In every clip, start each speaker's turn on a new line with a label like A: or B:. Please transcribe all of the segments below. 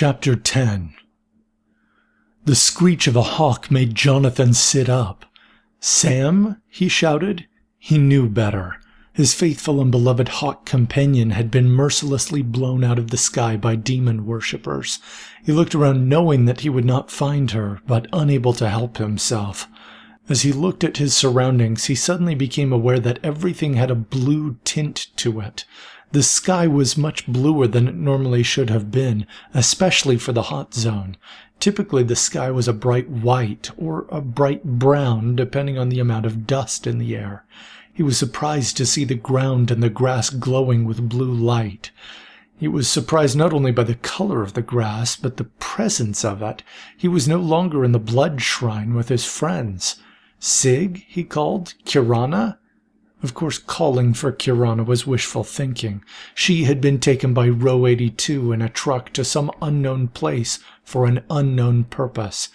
A: Chapter 10. The screech of a hawk made Jonathan sit up. "Sam?" he shouted. He knew better. His faithful and beloved hawk companion had been mercilessly blown out of the sky by demon worshippers. He looked around knowing that he would not find her, but unable to help himself. As he looked at his surroundings, he suddenly became aware that everything had a blue tint to it. The sky was much bluer than it normally should have been, especially for the hot zone. Typically, the sky was a bright white or a bright brown, depending on the amount of dust in the air. He was surprised to see the ground and the grass glowing with blue light. He was surprised not only by the color of the grass, but the presence of it. He was no longer in the blood shrine with his friends. "Sig?" he called. "Kirana?" Of course, calling for Kirana was wishful thinking. She had been taken by Row 82 in a truck to some unknown place for an unknown purpose.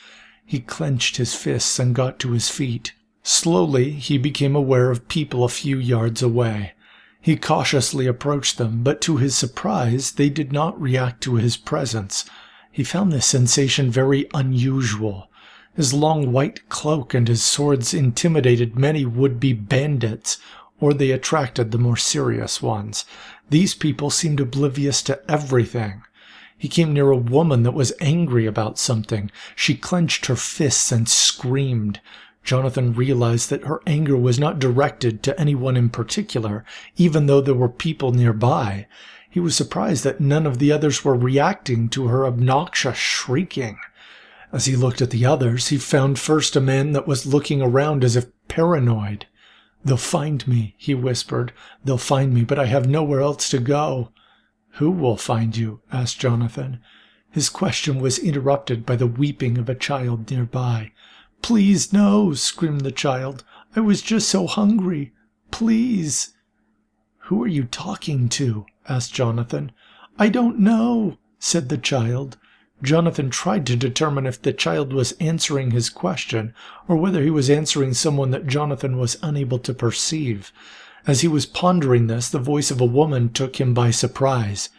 A: He clenched his fists and got to his feet. Slowly, he became aware of people a few yards away. He cautiously approached them, but to his surprise, they did not react to his presence. He found this sensation very unusual. His long white cloak and his swords intimidated many would-be bandits, or they attracted the more serious ones. These people seemed oblivious to everything. He came near a woman that was angry about something. She clenched her fists and screamed. Jonathan realized that her anger was not directed to anyone in particular, even though there were people nearby. He was surprised that none of the others were reacting to her obnoxious shrieking. As he looked at the others, he found first a man that was looking around as if paranoid. "They'll find me," he whispered. "They'll find me, but I have nowhere else to go." "Who will find you?" asked Jonathan. His question was interrupted by the weeping of a child nearby. "Please, no," screamed the child. "I was just so hungry. Please." "Who are you talking to?" asked Jonathan. "I don't know," said the child. Jonathan tried to determine if the child was answering his question, or whether he was answering someone that Jonathan was unable to perceive. As he was pondering this, the voice of a woman took him by surprise.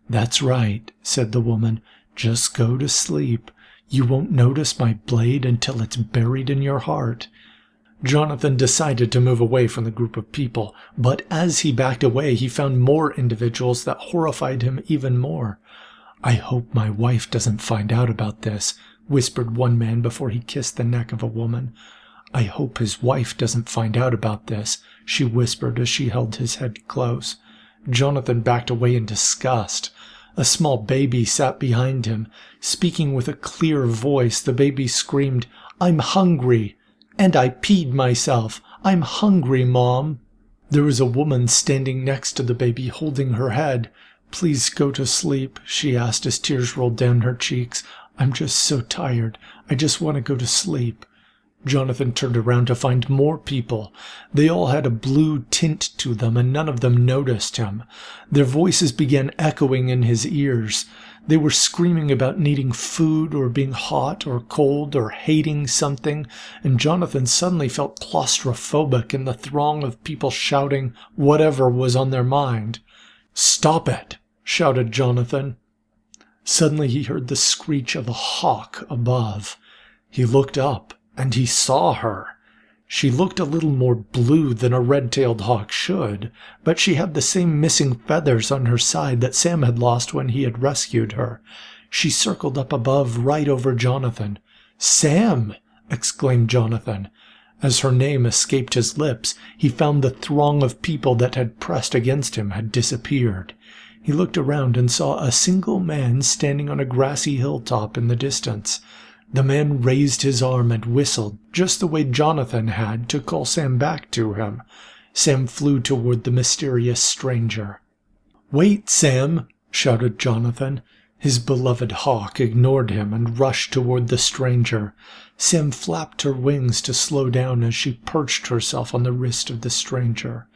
A: "That's right," said the woman. "Just go to sleep. You won't notice my blade until it's buried in your heart." Jonathan decided to move away from the group of people, but as he backed away, he found more individuals that horrified him even more. "I hope my wife doesn't find out about this," whispered one man before he kissed the neck of a woman. "I hope his wife doesn't find out about this," she whispered as she held his head close. Jonathan backed away in disgust. A small baby sat behind him. Speaking with a clear voice, the baby screamed, "I'm hungry! And I peed myself! I'm hungry, Mom!" There was a woman standing next to the baby holding her head. "Please go to sleep," she asked as tears rolled down her cheeks. "I'm just so tired. I just want to go to sleep." Jonathan turned around to find more people. They all had a blue tint to them, and none of them noticed him. Their voices began echoing in his ears. They were screaming about needing food, or being hot or cold, or hating something, and Jonathan suddenly felt claustrophobic in the throng of people shouting whatever was on their mind. "Stop it!" shouted Jonathan. Suddenly he heard the screech of a hawk above. He looked up, and he saw her. She looked a little more blue than a red-tailed hawk should, but she had the same missing feathers on her side that Sam had lost when he had rescued her. She circled up above right over Jonathan. "Sam!" exclaimed Jonathan. As her name escaped his lips, he found the throng of people that had pressed against him had disappeared. He looked around and saw a single man standing on a grassy hilltop in the distance. The man raised his arm and whistled, just the way Jonathan had, to call Sam back to him. Sam flew toward the mysterious stranger. "Wait, Sam!" shouted Jonathan. His beloved hawk ignored him and rushed toward the stranger. Sam flapped her wings to slow down as she perched herself on the wrist of the stranger.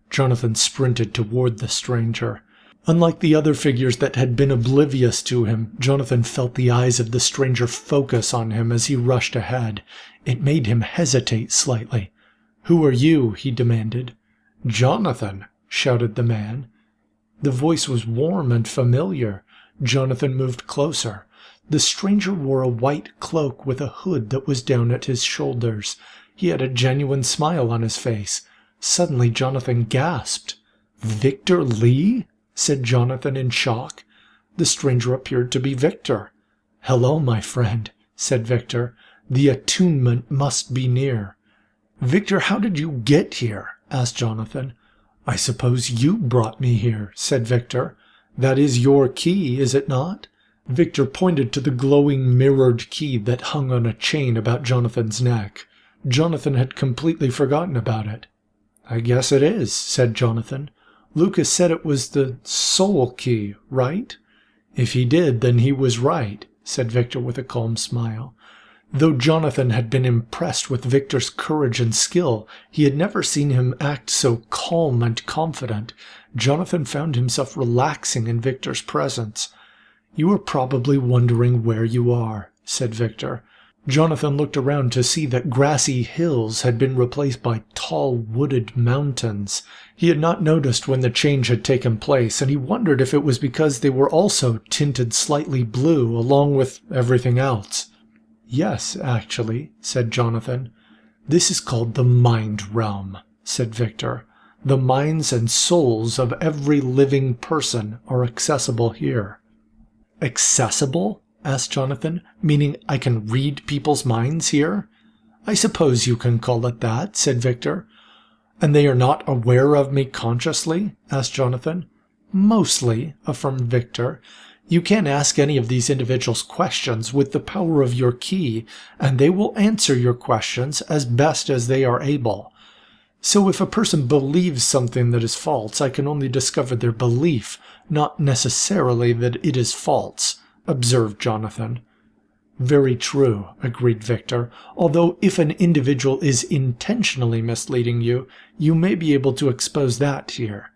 A: Jonathan sprinted toward the stranger. Unlike the other figures that had been oblivious to him, Jonathan felt the eyes of the stranger focus on him as he rushed ahead. It made him hesitate slightly. "Who are you?" he demanded. "Jonathan," shouted the man. The voice was warm and familiar. Jonathan moved closer. The stranger wore a white cloak with a hood that was down at his shoulders. He had a genuine smile on his face. Suddenly Jonathan gasped. "Victor Lee?" said Jonathan in shock. The stranger appeared to be Victor. "Hello, my friend," said Victor. "The attunement must be near." "Victor, how did you get here?" asked Jonathan. "I suppose you brought me here," said Victor. "That is your key, is it not?" Victor pointed to the glowing mirrored key that hung on a chain about Jonathan's neck. Jonathan had completely forgotten about it. "I guess it is," said Jonathan. "Lucas said it was the soul key, right?" "If he did, then he was right," said Victor with a calm smile. Though Jonathan had been impressed with Victor's courage and skill, he had never seen him act so calm and confident. Jonathan found himself relaxing in Victor's presence. "You are probably wondering where you are," said Victor. Jonathan looked around to see that grassy hills had been replaced by tall wooded mountains. He had not noticed when the change had taken place, and he wondered if it was because they were also tinted slightly blue along with everything else. "Yes, actually," said Jonathan. "This is called the Mind Realm," said Victor. "The minds and souls of every living person are accessible here." "Accessible?" asked Jonathan, "meaning I can read people's minds here?" "I suppose you can call it that," said Victor. "And they are not aware of me consciously?" asked Jonathan. "Mostly," affirmed Victor. "You can ask any of these individuals questions with the power of your key, and they will answer your questions as best as they are able. So if a person believes something that is false, I can only discover their belief, not necessarily that it is false," observed Jonathan. "Very true," agreed Victor, "although if an individual is intentionally misleading you, you may be able to expose that here."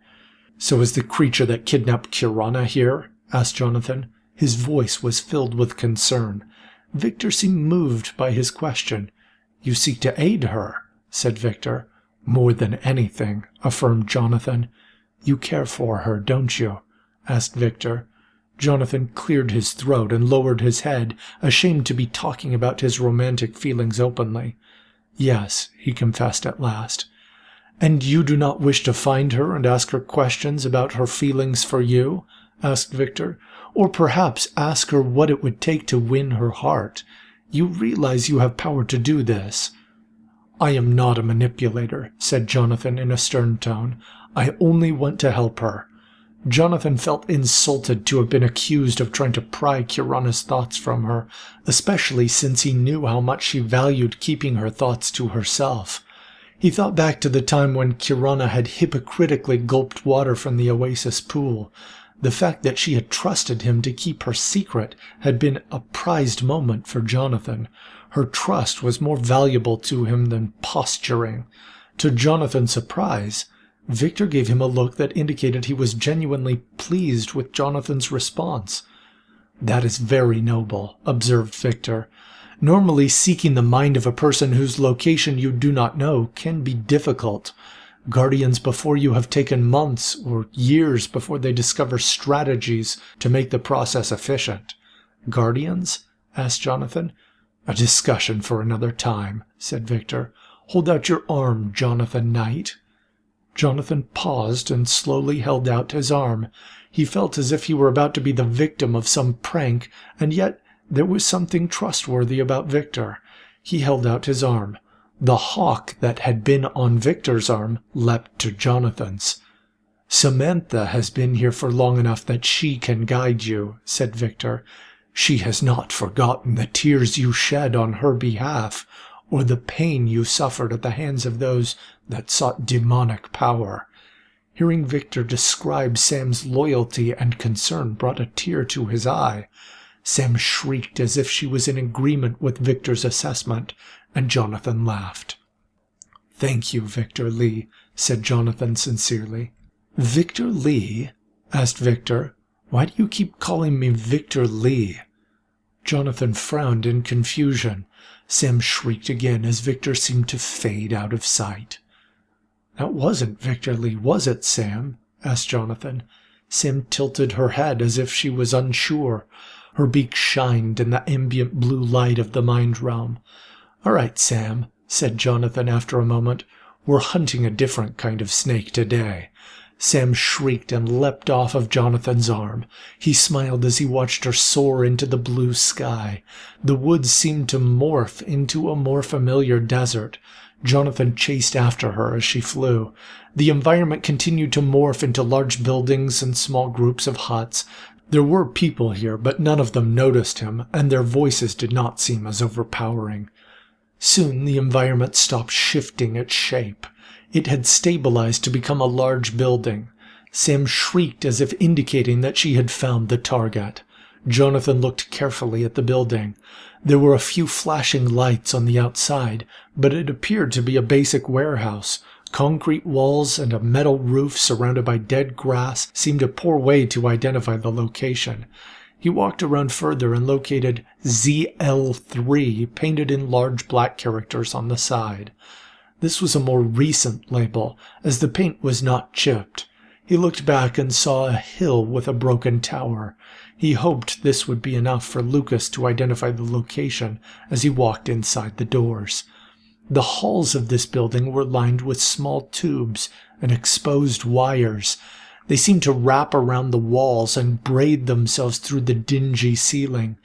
A: "So is the creature that kidnapped Kirana here?" asked Jonathan. His voice was filled with concern. Victor seemed moved by his question. "You seek to aid her," said Victor. "More than anything," affirmed Jonathan. "You care for her, don't you?" asked Victor. Jonathan cleared his throat and lowered his head, ashamed to be talking about his romantic feelings openly. "Yes," he confessed at last. "And you do not wish to find her and ask her questions about her feelings for you?" asked Victor. "Or perhaps ask her what it would take to win her heart. You realize you have power to do this." "I am not a manipulator," said Jonathan in a stern tone. "I only want to help her." Jonathan felt insulted to have been accused of trying to pry Kirana's thoughts from her, especially since he knew how much she valued keeping her thoughts to herself. He thought back to the time when Kirana had hypocritically gulped water from the oasis pool. The fact that she had trusted him to keep her secret had been a prized moment for Jonathan. Her trust was more valuable to him than posturing. To Jonathan's surprise, Victor gave him a look that indicated he was genuinely pleased with Jonathan's response. "That is very noble," observed Victor. "Normally seeking the mind of a person whose location you do not know can be difficult. Guardians before you have taken months or years before they discover strategies to make the process efficient." "Guardians?" asked Jonathan. "A discussion for another time," said Victor. "Hold out your arm, Jonathan Knight." Jonathan paused and slowly held out his arm. He felt as if he were about to be the victim of some prank, and yet there was something trustworthy about Victor. He held out his arm. The hawk that had been on Victor's arm leapt to Jonathan's. "Samantha has been here for long enough that she can guide you," said Victor. "She has not forgotten the tears you shed on her behalf, or the pain you suffered at the hands of those that sought demonic power." Hearing Victor describe Sam's loyalty and concern brought a tear to his eye. Sam shrieked as if she was in agreement with Victor's assessment, and Jonathan laughed. "Thank you, Victor Lee," said Jonathan sincerely. "Victor Lee?" asked Victor. "Why do you keep calling me Victor Lee?" Jonathan frowned in confusion. Sam shrieked again as Victor seemed to fade out of sight. "That wasn't Victor Lee, was it, Sam?" asked Jonathan. Sam tilted her head as if she was unsure. Her beak shined in the ambient blue light of the mind realm. "All right, Sam," said Jonathan after a moment. "We're hunting a different kind of snake today." Sam shrieked and leapt off of Jonathan's arm. He smiled as he watched her soar into the blue sky. The woods seemed to morph into a more familiar desert. Jonathan chased after her as she flew. The environment continued to morph into large buildings and small groups of huts. There were people here, but none of them noticed him, and their voices did not seem as overpowering. Soon the environment stopped shifting its shape. It had stabilized to become a large building. Sam shrieked as if indicating that she had found the target. Jonathan looked carefully at the building. There were a few flashing lights on the outside, but it appeared to be a basic warehouse. Concrete walls and a metal roof surrounded by dead grass seemed a poor way to identify the location. He walked around further and located ZL3 painted in large black characters on the side. This was a more recent label, as the paint was not chipped. He looked back and saw a hill with a broken tower. He hoped this would be enough for Lucas to identify the location as he walked inside the doors. The halls of this building were lined with small tubes and exposed wires. They seemed to wrap around the walls and braid themselves through the dingy ceiling.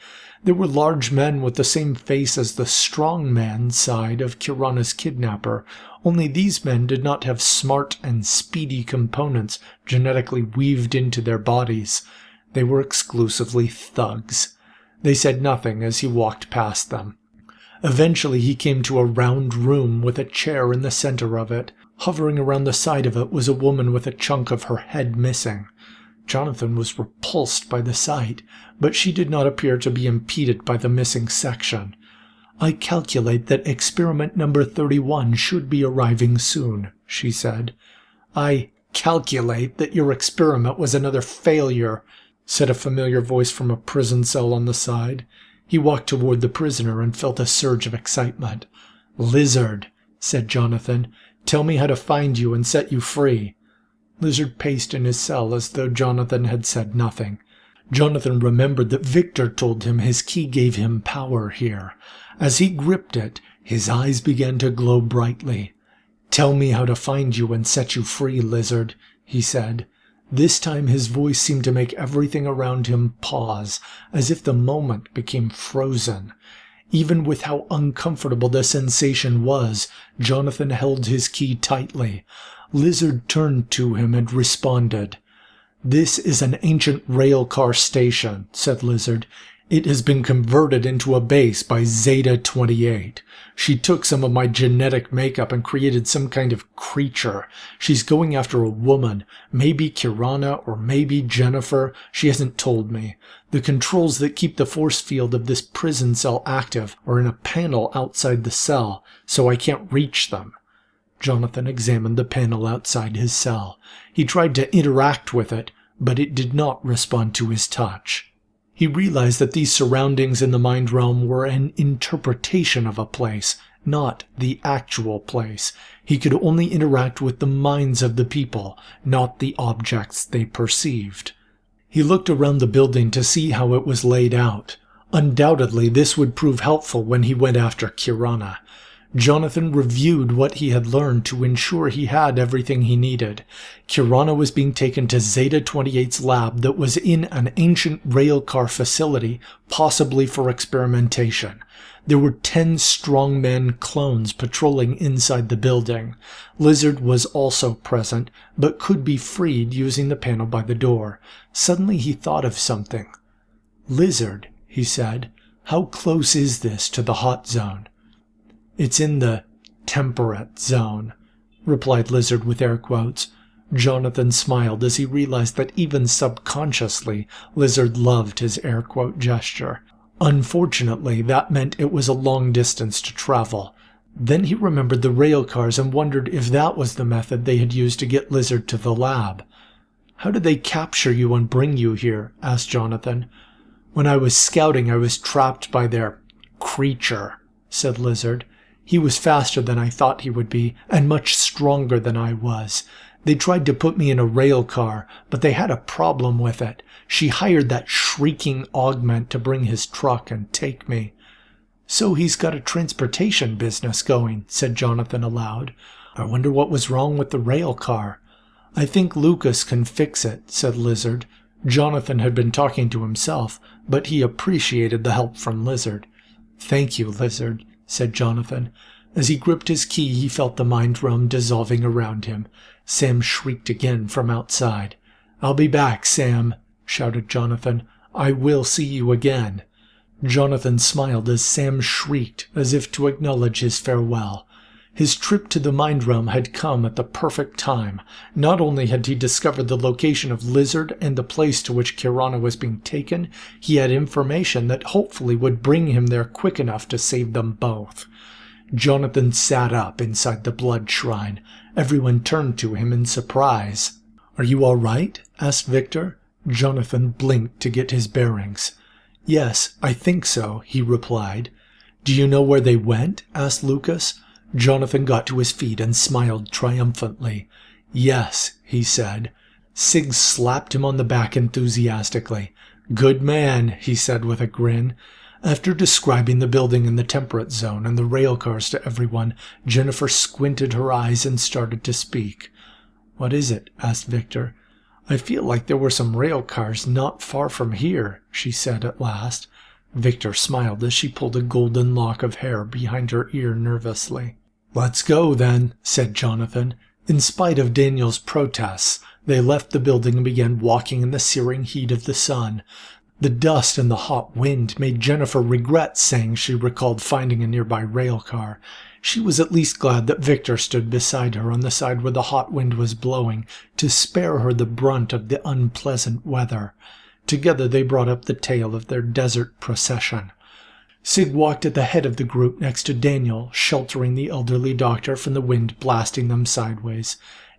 A: There were large men with the same face as the strong man side of Kirana's kidnapper, only these men did not have smart and speedy components genetically weaved into their bodies. They were exclusively thugs. They said nothing as he walked past them. Eventually he came to a round room with a chair in the center of it. Hovering around the side of it was a woman with a chunk of her head missing. Jonathan was repulsed by the sight, but she did not appear to be impeded by the missing section. "I calculate that experiment number 31 should be arriving soon," she said. "I calculate that your experiment was another failure," said a familiar voice from a prison cell on the side. He walked toward the prisoner and felt a surge of excitement. "Lizard," said Jonathan, "tell me how to find you and set you free." Lizard paced in his cell as though Jonathan had said nothing. Jonathan remembered that Victor told him his key gave him power here. As he gripped it, his eyes began to glow brightly. "Tell me how to find you and set you free, Lizard," he said. This time his voice seemed to make everything around him pause, as if the moment became frozen. Even with how uncomfortable the sensation was, Jonathan held his key tightly. Lizard turned to him and responded. "This is an ancient rail car station," said Lizard. "It has been converted into a base by Zeta 28. She took some of my genetic makeup and created some kind of creature. She's going after a woman, maybe Kirana or maybe Jennifer. She hasn't told me. The controls that keep the force field of this prison cell active are in a panel outside the cell, so I can't reach them." Jonathan examined the panel outside his cell. He tried to interact with it, but it did not respond to his touch. He realized that these surroundings in the mind realm were an interpretation of a place, not the actual place. He could only interact with the minds of the people, not the objects they perceived. He looked around the building to see how it was laid out. Undoubtedly, this would prove helpful when he went after Kirana. Jonathan reviewed what he had learned to ensure he had everything he needed. Kirana was being taken to Zeta 28's lab that was in an ancient railcar facility, possibly for experimentation. There were 10 strongman clones patrolling inside the building. Lizard was also present, but could be freed using the panel by the door. Suddenly he thought of something. "Lizard," he said, "how close is this to the hot zone?" "It's in the temperate zone," replied Lizard with air quotes. Jonathan smiled as he realized that even subconsciously, Lizard loved his air quote gesture. Unfortunately, that meant it was a long distance to travel. Then he remembered the rail cars and wondered if that was the method they had used to get Lizard to the lab. "How did they capture you and bring you here?" asked Jonathan. "When I was scouting, I was trapped by their creature," said Lizard. "He was faster than I thought he would be, and much stronger than I was. They tried to put me in a rail car, but they had a problem with it. She hired that shrieking augment to bring his truck and take me." "So he's got a transportation business going," said Jonathan aloud. "I wonder what was wrong with the rail car." "I think Lucas can fix it," said Lizard. Jonathan had been talking to himself, but he appreciated the help from Lizard. "Thank you, Lizard," said Jonathan. As he gripped his key, he felt the mind realm dissolving around him. Sam shrieked again from outside. "I'll be back, Sam," shouted Jonathan. "I will see you again." Jonathan smiled as Sam shrieked, as if to acknowledge his farewell. His trip to the mind realm had come at the perfect time. Not only had he discovered the location of Lizard and the place to which Kirana was being taken, he had information that hopefully would bring him there quick enough to save them both. Jonathan sat up inside the blood shrine. Everyone turned to him in surprise. "Are you all right?" asked Victor. Jonathan blinked to get his bearings. "Yes, I think so," he replied. "Do you know where they went?" asked Lucas. Jonathan got to his feet and smiled triumphantly. "Yes," he said. Sig slapped him on the back enthusiastically. "Good man," he said with a grin. After describing the building in the temperate zone and the rail cars to everyone, Jennifer squinted her eyes and started to speak. "What is it?" asked Victor. "I feel like there were some rail cars not far from here," she said at last. Victor smiled as she pulled a golden lock of hair behind her ear nervously. "Let's go, then," said Jonathan. In spite of Daniel's protests, they left the building and began walking in the searing heat of the sun. The dust and the hot wind made Jennifer regret saying she recalled finding a nearby rail car. She was at least glad that Victor stood beside her on the side where the hot wind was blowing, to spare her the brunt of the unpleasant weather. Together they brought up the tail of their desert procession. Sig walked at the head of the group next to Daniel, sheltering the elderly doctor from the wind blasting them sideways.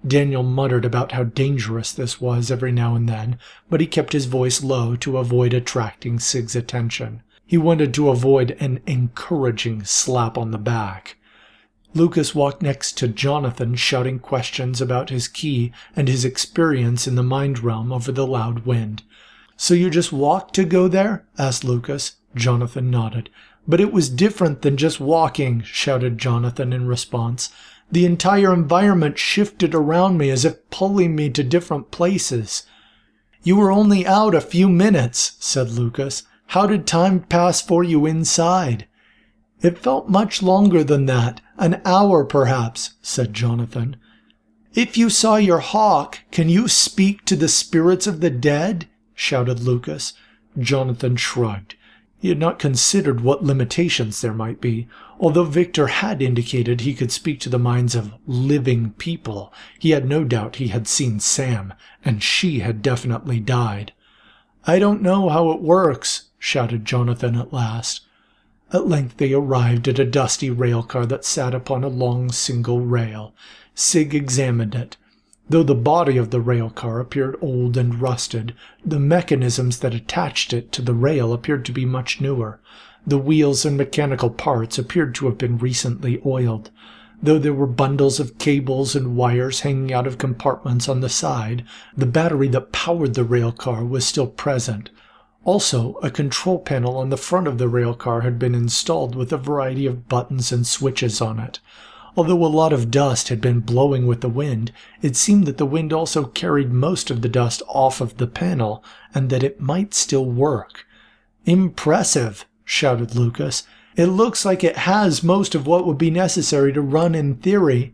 A: Daniel muttered about how dangerous this was every now and then, but he kept his voice low to avoid attracting Sig's attention. He wanted to avoid an encouraging slap on the back. Lucas walked next to Jonathan, shouting questions about his key and his experience in the mind realm over the loud wind. "So you just walked to go there?" asked Lucas. Jonathan nodded. "But it was different than just walking," shouted Jonathan in response. "The entire environment shifted around me as if pulling me to different places." "You were only out a few minutes," said Lucas. "How did time pass for you inside?" "It felt much longer than that, an hour perhaps," said Jonathan. "If you saw your hawk, can you speak to the spirits of the dead?" shouted Lucas. Jonathan shrugged. He had not considered what limitations there might be. Although Victor had indicated he could speak to the minds of living people, he had no doubt he had seen Sam, and she had definitely died. "I don't know how it works," shouted Jonathan at last. At length they arrived at a dusty rail car that sat upon a long single rail. Sig examined it. Though the body of the rail car appeared old and rusted, the mechanisms that attached it to the rail appeared to be much newer. The wheels and mechanical parts appeared to have been recently oiled. Though there were bundles of cables and wires hanging out of compartments on the side, the battery that powered the rail car was still present. Also, a control panel on the front of the rail car had been installed with a variety of buttons and switches on it. Although a lot of dust had been blowing with the wind, it seemed that the wind also carried most of the dust off of the panel, and that it might still work. "Impressive," shouted Lucas. "It looks like it has most of what would be necessary to run in theory."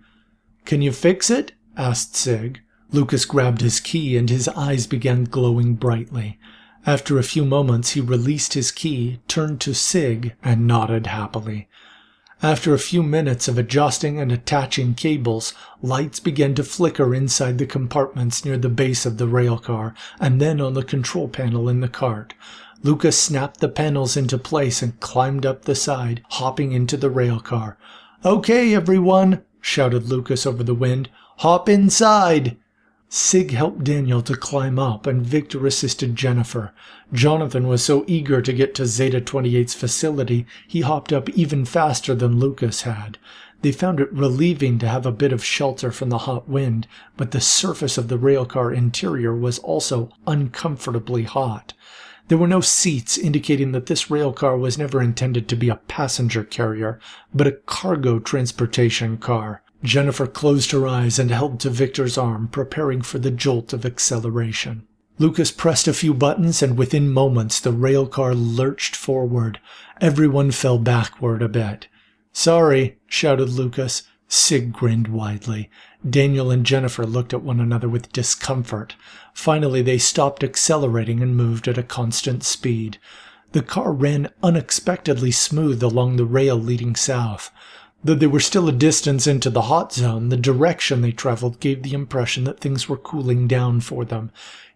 A: "Can you fix it?" asked Sig. Lucas grabbed his key and his eyes began glowing brightly. After a few moments he released his key, turned to Sig, and nodded happily. After a few minutes of adjusting and attaching cables, lights began to flicker inside the compartments near the base of the rail car, and then on the control panel in the cart. Lucas snapped the panels into place and climbed up the side, hopping into the rail car. "Okay, everyone," shouted Lucas over the wind. "Hop inside." Sig helped Daniel to climb up, and Victor assisted Jennifer. Jonathan was so eager to get to Zeta 28's facility, he hopped up even faster than Lucas had. They found it relieving to have a bit of shelter from the hot wind, but the surface of the railcar interior was also uncomfortably hot. There were no seats, indicating that this railcar was never intended to be a passenger carrier, but a cargo transportation car. Jennifer closed her eyes and held to Victor's arm, preparing for the jolt of acceleration. Lucas pressed a few buttons, and within moments the railcar lurched forward. Everyone fell backward a bit. "Sorry," shouted Lucas. Sig grinned widely. Daniel and Jennifer looked at one another with discomfort. Finally, they stopped accelerating and moved at a constant speed. The car ran unexpectedly smooth along the rail leading south. Though they were still a distance into the hot zone, the direction they traveled gave the impression that things were cooling down for them.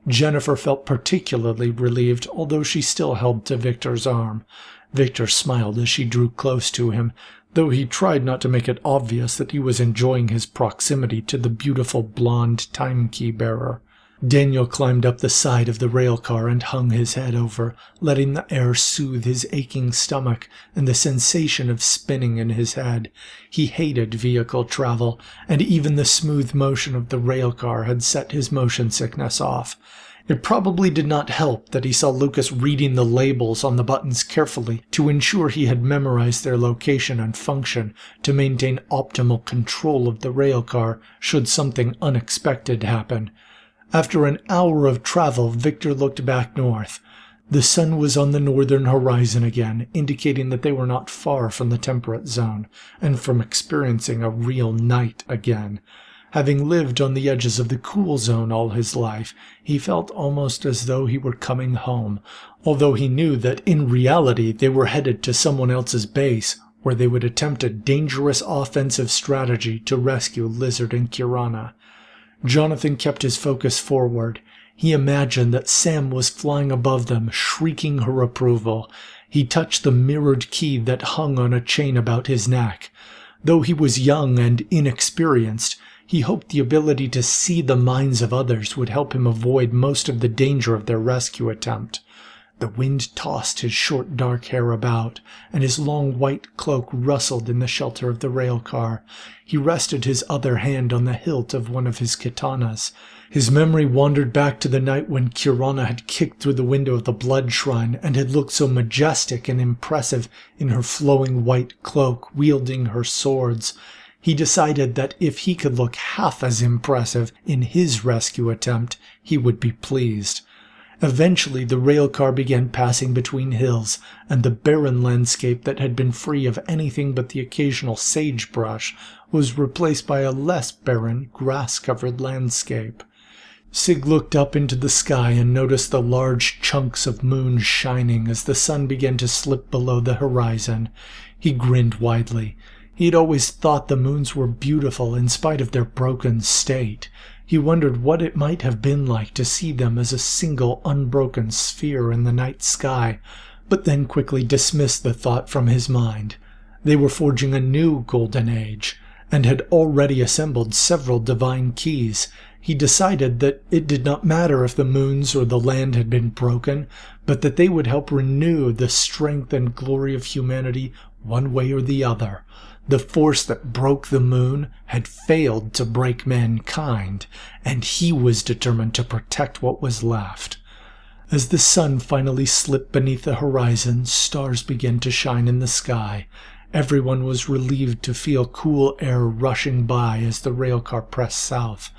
A: Jennifer felt particularly relieved, although she still held to Victor's arm. Victor smiled as she drew close to him, though he tried not to make it obvious that he was enjoying his proximity to the beautiful blonde time-key bearer. Daniel climbed up the side of the railcar and hung his head over, letting the air soothe his aching stomach and the sensation of spinning in his head. He hated vehicle travel, and even the smooth motion of the railcar had set his motion sickness off. It probably did not help that he saw Lucas reading the labels on the buttons carefully to ensure he had memorized their location and function to maintain optimal control of the railcar should something unexpected happen. After an hour of travel, Victor looked back north. The sun was on the northern horizon again, indicating that they were not far from the temperate zone, and from experiencing a real night again. Having lived on the edges of the cool zone all his life, he felt almost as though he were coming home, although he knew that in reality they were headed to someone else's base, where they would attempt a dangerous offensive strategy to rescue Lizard and Kirana. Jonathan kept his focus forward. He imagined that Sam was flying above them, shrieking her approval. He touched the mirrored key that hung on a chain about his neck. Though he was young and inexperienced, he hoped the ability to see the minds of others would help him avoid most of the danger of their rescue attempt. The wind tossed his short dark hair about, and his long white cloak rustled in the shelter of the rail car. He rested his other hand on the hilt of one of his katanas. His memory wandered back to the night when Kirana had kicked through the window of the blood shrine and had looked so majestic and impressive in her flowing white cloak, wielding her swords. He decided that if he could look half as impressive in his rescue attempt, he would be pleased. Eventually, the railcar began passing between hills, and the barren landscape that had been free of anything but the occasional sagebrush was replaced by a less barren, grass-covered landscape. Sig looked up into the sky and noticed the large chunks of moon shining as the sun began to slip below the horizon. He grinned widely. He had always thought the moons were beautiful in spite of their broken state. He wondered what it might have been like to see them as a single unbroken sphere in the night sky, but then quickly dismissed the thought from his mind. They were forging a new golden age, and had already assembled several divine keys. He decided that it did not matter if the moons or the land had been broken, but that they would help renew the strength and glory of humanity one way or the other. The force that broke the moon had failed to break mankind, and he was determined to protect what was left. As the sun finally slipped beneath the horizon, stars began to shine in the sky. Everyone was relieved to feel cool air rushing by as the railcar pressed south.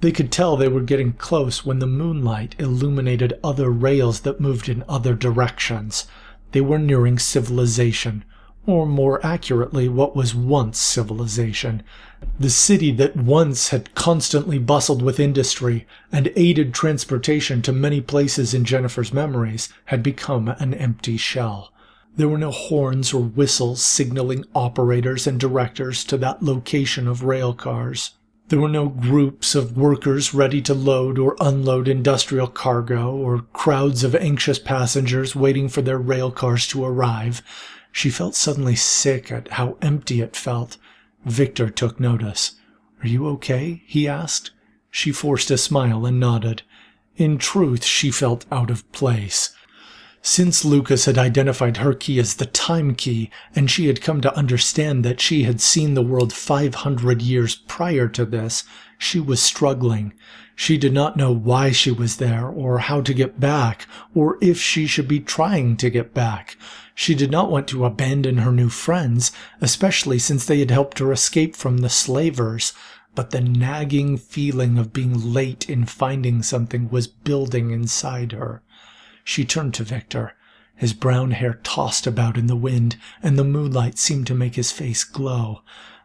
A: They could tell they were getting close when the moonlight illuminated other rails that moved in other directions. They were nearing civilization, or more accurately, what was once civilization. The city that once had constantly bustled with industry and aided transportation to many places in Jennifer's memories had become an empty shell. There were no horns or whistles signaling operators and directors to that location of rail cars. There were no groups of workers ready to load or unload industrial cargo, or crowds of anxious passengers waiting for their rail cars to arrive. She felt suddenly sick at how empty it felt. Victor took notice. "Are you okay?" he asked. She forced a smile and nodded. In truth, she felt out of place. Since Lucas had identified her key as the time key, and she had come to understand that she had seen the world 500 years prior to this, she was struggling. She did not know why she was there, or how to get back, or if she should be trying to get back. She did not want to abandon her new friends, especially since they had helped her escape from the slavers, but the nagging feeling of being late in finding something was building inside her. She turned to Victor. His brown hair tossed about in the wind, and the moonlight seemed to make his face glow.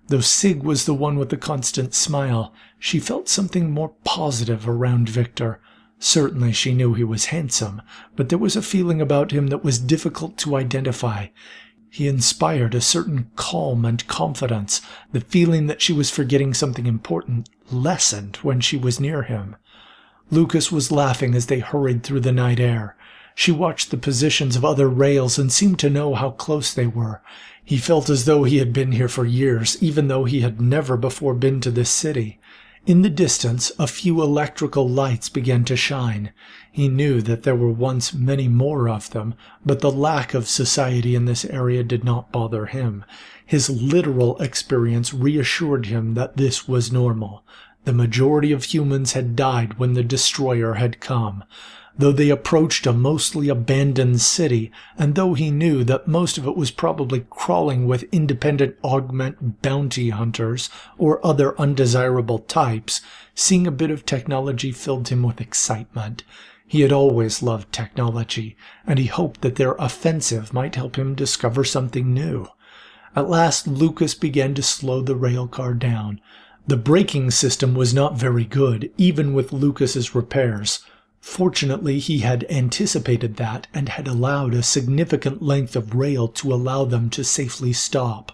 A: Though Sig was the one with the constant smile, she felt something more positive around Victor. Certainly she knew he was handsome, but there was a feeling about him that was difficult to identify. He inspired a certain calm and confidence. The feeling that she was forgetting something important lessened when she was near him. Lucas was laughing as they hurried through the night air. She watched the positions of other rails and seemed to know how close they were. He felt as though he had been here for years, even though he had never before been to this city. In the distance, a few electrical lights began to shine. He knew that there were once many more of them, but the lack of society in this area did not bother him. His literal experience reassured him that this was normal. The majority of humans had died when the destroyer had come. Though they approached a mostly abandoned city, and though he knew that most of it was probably crawling with independent augment bounty hunters or other undesirable types, seeing a bit of technology filled him with excitement. He had always loved technology, and he hoped that their offensive might help him discover something new. At last Lucas began to slow the rail car down. The braking system was not very good, even with Lucas's repairs. Fortunately, he had anticipated that and had allowed a significant length of rail to allow them to safely stop.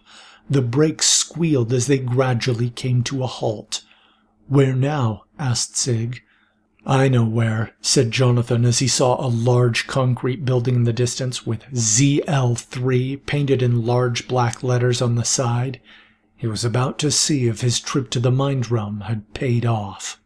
A: The brakes squealed as they gradually came to a halt. "Where now?" asked Sig. "I know where," said Jonathan as he saw a large concrete building in the distance with ZL3 painted in large black letters on the side. He was about to see if his trip to the mind realm had paid off.